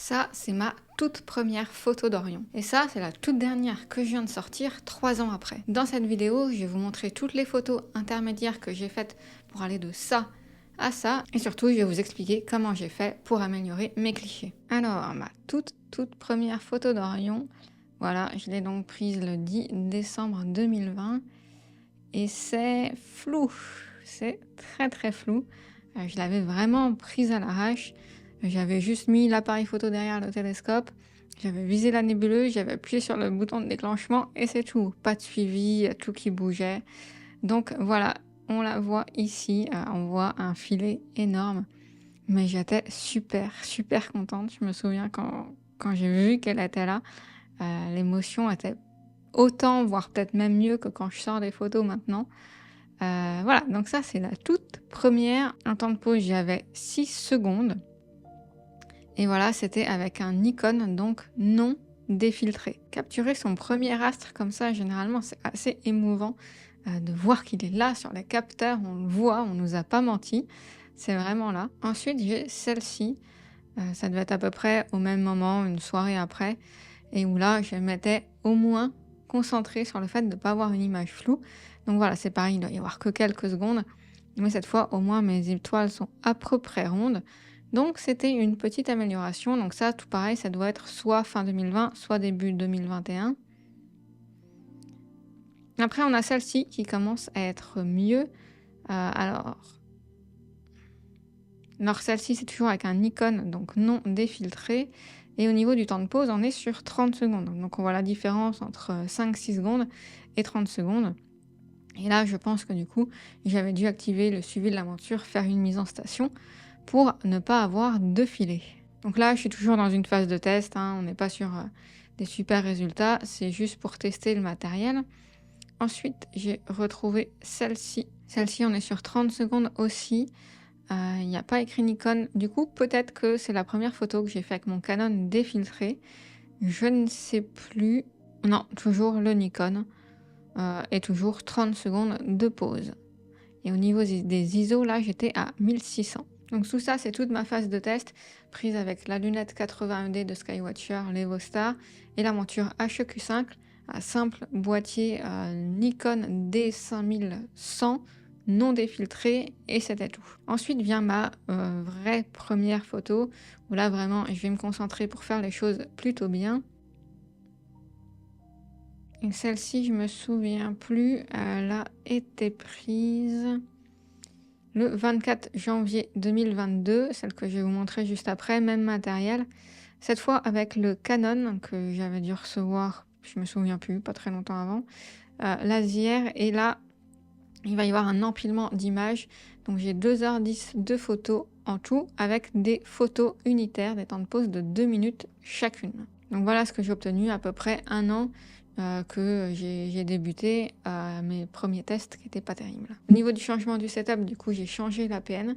Ça, c'est ma toute première photo d'Orion. Et ça, c'est la toute dernière que je viens de sortir 3 ans après. Dans cette vidéo, je vais vous montrer toutes les photos intermédiaires que j'ai faites pour aller de ça à ça. Et surtout, je vais vous expliquer comment j'ai fait pour améliorer mes clichés. Alors, ma toute première photo d'Orion, voilà, je l'ai donc prise le 10 décembre 2020. Et c'est flou. C'est très flou. Je l'avais vraiment prise à l'arrache. J'avais juste mis l'appareil photo derrière le télescope, j'avais visé la nébuleuse, j'avais appuyé sur le bouton de déclenchement et c'est tout. Pas de suivi, tout qui bougeait. Donc voilà, on la voit ici, on voit un filet énorme. Mais j'étais super contente. Je me souviens quand j'ai vu qu'elle était là, l'émotion était autant, voire peut-être même mieux que quand je sors des photos maintenant. Voilà, donc ça c'est la toute première. En temps de pause, j'avais 6 secondes. Et voilà, c'était avec un Nikon, donc non défiltré. Capturer son premier astre comme ça, généralement, c'est assez émouvant de voir qu'il est là sur les capteurs. On le voit, on nous a pas menti. C'est vraiment là. Ensuite, j'ai celle-ci. Ça devait être à peu près au même moment, une soirée après. Et où là, je m'étais au moins concentrée sur le fait de ne pas avoir une image floue. Donc voilà, c'est pareil, il doit y avoir que quelques secondes. Mais cette fois, au moins, mes étoiles sont à peu près rondes. Donc c'était une petite amélioration. Donc ça, tout pareil, ça doit être soit fin 2020, soit début 2021. Après, on a celle-ci qui commence à être mieux. Alors celle-ci, c'est toujours avec un Nikon, donc non défiltré. Et au niveau du temps de pause, on est sur 30 secondes. Donc on voit la différence entre 5-6 secondes et 30 secondes. Et là, je pense que du coup, j'avais dû activer le suivi de la monture, faire une mise en station pour ne pas avoir de filet. Donc là, je suis toujours dans une phase de test, on n'est pas sur des super résultats, c'est juste pour tester le matériel. Ensuite, j'ai retrouvé celle-ci. Celle-ci, on est sur 30 secondes aussi. Il n'y a pas écrit Nikon. Du coup, peut-être que c'est la première photo que j'ai fait avec mon Canon défiltré. Je ne sais plus. Non, toujours le Nikon. Et toujours 30 secondes de pause. Et au niveau des ISO, là, j'étais à 1600. Donc tout ça, c'est toute ma phase de test, prise avec la lunette 81D de Skywatcher, l'Evostar, et la monture HEQ5, un simple boîtier Nikon D5100, non défiltré, et c'était tout. Ensuite vient ma vraie première photo, où là vraiment, je vais me concentrer pour faire les choses plutôt bien. Et celle-ci, je me souviens plus, elle a été prise le 24 janvier 2022, celle que je vais vous montrer juste après, même matériel. Cette fois avec le Canon que j'avais dû recevoir, je me souviens plus, pas très longtemps avant, l'Asière. Et là, il va y avoir un empilement d'images. Donc j'ai 2h10 de photos en tout, avec des photos unitaires, des temps de pause de 2 minutes chacune. Donc voilà ce que j'ai obtenu, à peu près 1 an que j'ai débuté mes premiers tests qui n'étaient pas terribles. Au niveau du changement du setup, du coup, j'ai changé l'APN.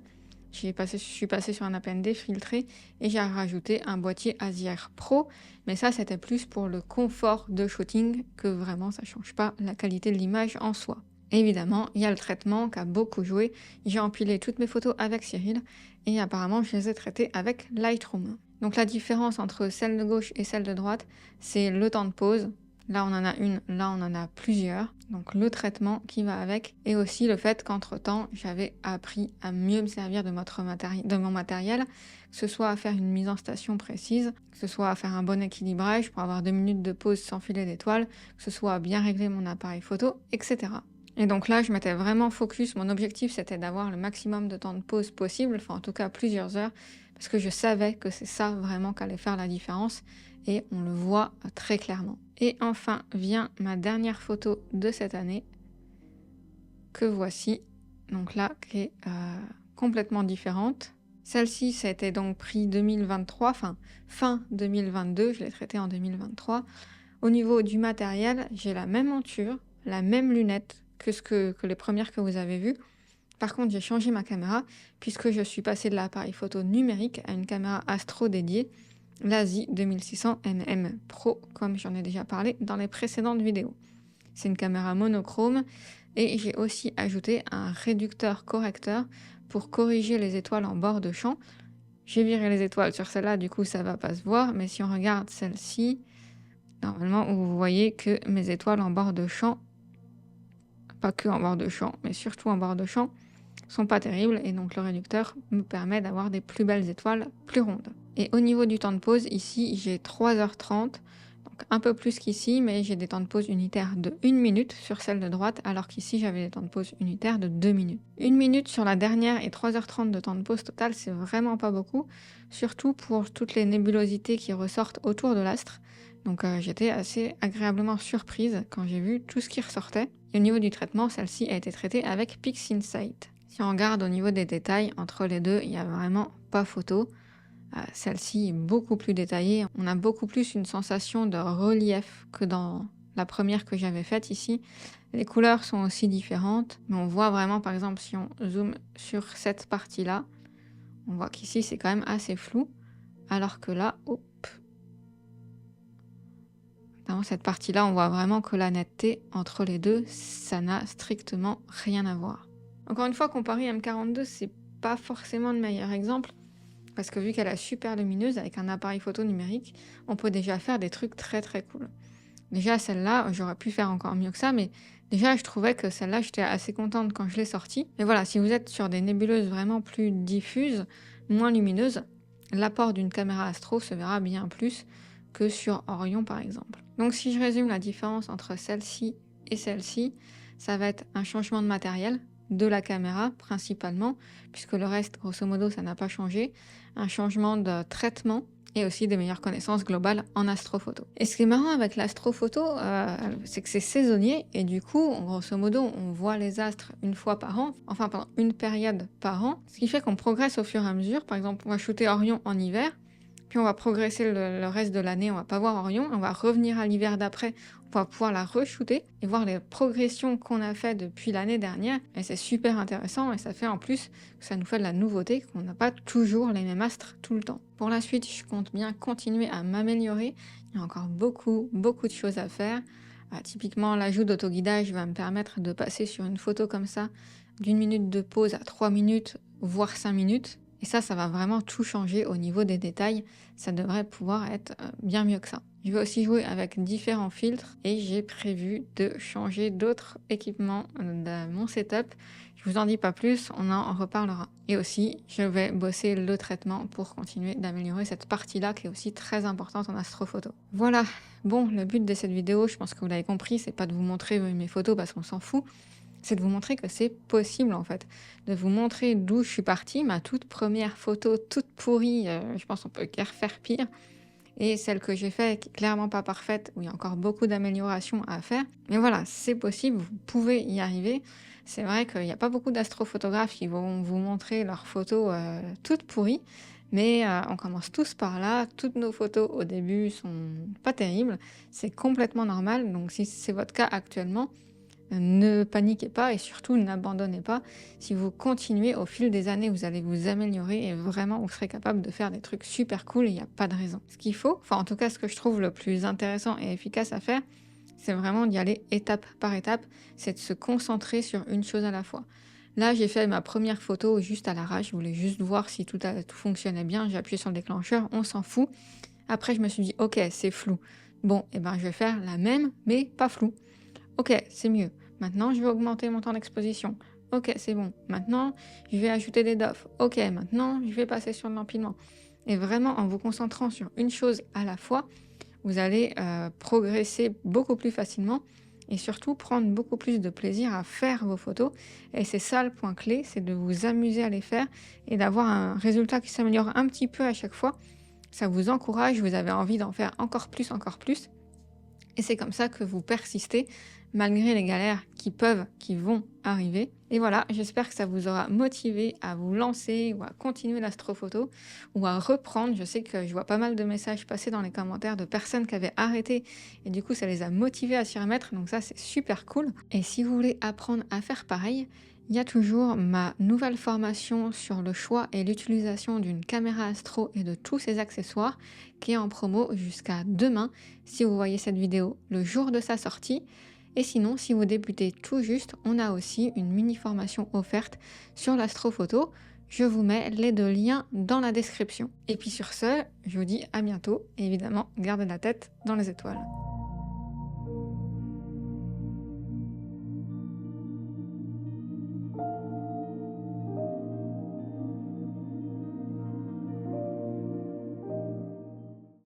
Je suis passée sur un APN défiltré et j'ai rajouté un boîtier Asière Pro. Mais ça, c'était plus pour le confort de shooting que vraiment, ça ne change pas la qualité de l'image en soi. Évidemment, il y a le traitement qui a beaucoup joué. J'ai empilé toutes mes photos avec Cyril et apparemment, je les ai traitées avec Lightroom. Donc la différence entre celle de gauche et celle de droite, c'est le temps de pause. Là, on en a une, là, on en a plusieurs. Donc, le traitement qui va avec. Et aussi le fait qu'entre-temps, j'avais appris à mieux me servir de mon matériel, que ce soit à faire une mise en station précise, que ce soit à faire un bon équilibrage pour avoir 2 minutes de pause sans filet d'étoiles, que ce soit à bien régler mon appareil photo, etc. Et donc là, je m'étais vraiment focus. Mon objectif, c'était d'avoir le maximum de temps de pause possible, enfin en tout cas plusieurs heures, parce que je savais que c'est ça vraiment qui allait faire la différence. Et on le voit très clairement. Et enfin vient ma dernière photo de cette année, que voici. Donc là, qui est complètement différente. Celle-ci, ça a été donc pris 2023, enfin fin 2022, je l'ai traitée en 2023. Au niveau du matériel, j'ai la même monture, la même lunette que les premières que vous avez vues. Par contre, j'ai changé ma caméra puisque je suis passée de l'appareil photo numérique à une caméra astro dédiée, la ZI 2600 mm Pro, comme j'en ai déjà parlé dans les précédentes vidéos. C'est une caméra monochrome et j'ai aussi ajouté un réducteur correcteur pour corriger les étoiles en bord de champ J'ai viré les étoiles sur celle-là, du coup ça va pas se voir, mais si on regarde celle-ci, normalement vous voyez que mes étoiles en bord de champ, pas que en bord de champ, mais surtout en bord de champ, sont pas terribles et donc le réducteur me permet d'avoir des plus belles étoiles plus rondes. Et au niveau du temps de pause, ici j'ai 3h30, donc un peu plus qu'ici, mais j'ai des temps de pause unitaires de 1 minute sur celle de droite, alors qu'ici j'avais des temps de pause unitaires de 2 minutes. 1 minute sur la dernière et 3h30 de temps de pause total, c'est vraiment pas beaucoup, surtout pour toutes les nébulosités qui ressortent autour de l'astre. Donc j'étais assez agréablement surprise quand j'ai vu tout ce qui ressortait. Et au niveau du traitement, celle-ci a été traitée avec PixInsight. Si on regarde au niveau des détails, entre les deux, il n'y a vraiment pas photo. Celle-ci est beaucoup plus détaillée. On a beaucoup plus une sensation de relief que dans la première que j'avais faite ici. Les couleurs sont aussi différentes, mais on voit vraiment, par exemple, si on zoome sur cette partie-là, on voit qu'ici c'est quand même assez flou, alors que là, hop, dans cette partie-là, on voit vraiment que la netteté entre les deux, ça n'a strictement rien à voir. Encore une fois, comparé à M42, c'est pas forcément le meilleur exemple, parce que vu qu'elle est super lumineuse, avec un appareil photo numérique, on peut déjà faire des trucs très très cool. Déjà, celle-là, j'aurais pu faire encore mieux que ça, mais déjà, je trouvais que celle-là, j'étais assez contente quand je l'ai sortie. Mais voilà, si vous êtes sur des nébuleuses vraiment plus diffuses, moins lumineuses, l'apport d'une caméra astro se verra bien plus que sur Orion, par exemple. Donc, si je résume la différence entre celle-ci et celle-ci, ça va être un changement de matériel, de la caméra principalement, puisque le reste, grosso modo, ça n'a pas changé. Un changement de traitement et aussi des meilleures connaissances globales en astrophoto. Et ce qui est marrant avec l'astrophoto, c'est que c'est saisonnier et du coup, grosso modo, on voit les astres une fois par an, enfin pendant une période par an, ce qui fait qu'on progresse au fur et à mesure. Par exemple, on va shooter Orion en hiver, puis on va progresser le reste de l'année, on va pas voir Orion, on va revenir à l'hiver d'après, on va pouvoir la re-shooter et voir les progressions qu'on a fait depuis l'année dernière. Et c'est super intéressant et ça fait en plus que ça nous fait de la nouveauté, qu'on n'a pas toujours les mêmes astres tout le temps. Pour la suite, je compte bien continuer à m'améliorer. Il y a encore beaucoup de choses à faire. Typiquement, l'ajout d'autoguidage va me permettre de passer sur une photo comme ça, d'1 minute de pause à 3 minutes, voire 5 minutes. Et ça va vraiment tout changer au niveau des détails. Ça devrait pouvoir être bien mieux que ça. Je vais aussi jouer avec différents filtres et j'ai prévu de changer d'autres équipements de mon setup. Je vous en dis pas plus, on en reparlera. Et aussi, je vais bosser le traitement pour continuer d'améliorer cette partie-là qui est aussi très importante en astrophoto. Voilà, bon, le but de cette vidéo, je pense que vous l'avez compris, c'est pas de vous montrer mes photos parce qu'on s'en fout. C'est de vous montrer que c'est possible en fait, de vous montrer d'où je suis partie, ma toute première photo toute pourrie, je pense qu'on peut guère faire pire, et celle que j'ai faite qui est clairement pas parfaite, où il y a encore beaucoup d'améliorations à faire, mais voilà, c'est possible, vous pouvez y arriver. C'est vrai qu'il n'y a pas beaucoup d'astrophotographes qui vont vous montrer leurs photos toutes pourries, mais on commence tous par là, toutes nos photos au début sont pas terribles, c'est complètement normal, donc si c'est votre cas actuellement, ne paniquez pas et surtout n'abandonnez pas. Si vous continuez au fil des années, vous allez vous améliorer et vraiment vous serez capable de faire des trucs super cool et il n'y a pas de raison. Ce qu'il faut, enfin en tout cas ce que je trouve le plus intéressant et efficace à faire, c'est vraiment d'y aller étape par étape, c'est de se concentrer sur une chose à la fois. Là, j'ai fait ma première photo juste à l'arrache, je voulais juste voir si tout fonctionnait bien, j'ai appuyé sur le déclencheur, on s'en fout. Après, je me suis dit, ok, c'est flou. Bon, et ben je vais faire la même, mais pas flou. Ok, c'est mieux. Maintenant, je vais augmenter mon temps d'exposition. Ok, c'est bon. Maintenant, je vais ajouter des DOF. Ok, maintenant, je vais passer sur l'empilement. Et vraiment, en vous concentrant sur une chose à la fois, vous allez progresser beaucoup plus facilement et surtout prendre beaucoup plus de plaisir à faire vos photos. Et c'est ça le point clé, c'est de vous amuser à les faire et d'avoir un résultat qui s'améliore un petit peu à chaque fois. Ça vous encourage, vous avez envie d'en faire encore plus. Et c'est comme ça que vous persistez malgré les galères qui vont arriver. Et voilà, j'espère que ça vous aura motivé à vous lancer ou à continuer l'astrophoto ou à reprendre. Je sais que je vois pas mal de messages passer dans les commentaires de personnes qui avaient arrêté et du coup ça les a motivés à s'y remettre. Donc ça c'est super cool. Et si vous voulez apprendre à faire pareil, il y a toujours ma nouvelle formation sur le choix et l'utilisation d'une caméra astro et de tous ses accessoires qui est en promo jusqu'à demain si vous voyez cette vidéo le jour de sa sortie. Et sinon, si vous débutez tout juste, on a aussi une mini formation offerte sur l'astrophoto Je vous mets les deux liens dans la description. Et puis sur ce, je vous dis à bientôt et évidemment, gardez la tête dans les étoiles.